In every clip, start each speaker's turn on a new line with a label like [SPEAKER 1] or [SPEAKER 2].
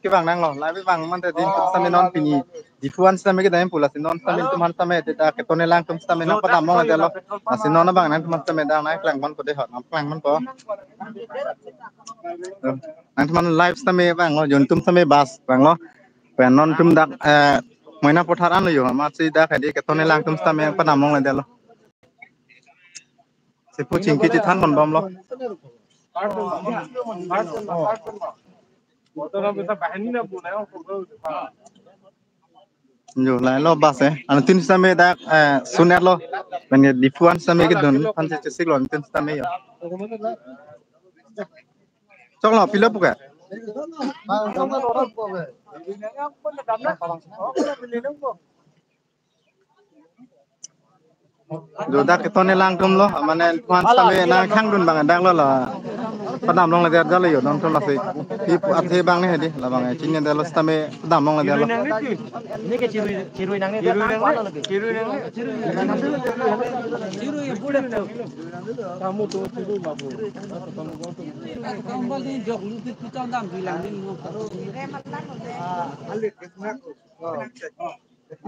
[SPEAKER 1] ke bang nang lo lai bang man te din same non pini difuan same ke dai pula non same tuman same te ta ke tone lang tum same nang pada mong ade lo asin non bang nang tuman same dang nai klang man ko de hot klang man ko nang tuman live same bang lo jon tum same bas bang lo pen non tum dak moina potharan lo yo ma si dak ade ke tone lang tum same pada mong ade lo se puching ke than bon bom lo Yo lai lo bas an tin same dak sunet lo ben difuan same ke don pan se sik lo tin same yo chok lo pilap buka Jodak ketone lang tum lo mane tuan same na khang dun bang dak lo la padam long la der jale yo don tum la se pi athe bang ne hedi la bang chin ne lo same padam long la der lo
[SPEAKER 2] Ini ke cirui nang ni dia tang kuala lagi. Cirui nang ni. Cirui yang budak tu. Kamu tu cirui babu. Kamu ni jok lu tu candang bilang ni lu.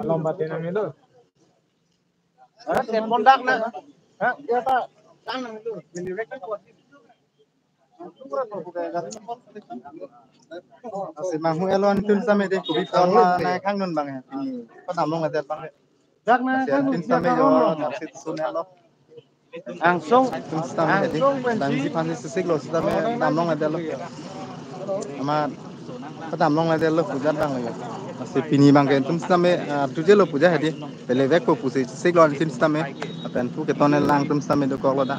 [SPEAKER 2] Lomba tenang itu. Telepon dak na. Ha, dia tak tanang itu. Jadi mereka kuat.
[SPEAKER 1] Asih mahu elon tin same de kubi forma na khang dun bang ini padam long la der bang
[SPEAKER 2] Dak na kan
[SPEAKER 1] tin same yo dak sit sunet lo
[SPEAKER 2] langsung
[SPEAKER 1] tum same hedi dan si pan se sik lo same padam long la der lo ama padam long la der lo puja bang lo masih pini bang ke tum same tu je lo puja hedi pele vek ko pusi sik lo tin same apen pu ke tone lang tum same do ko lo da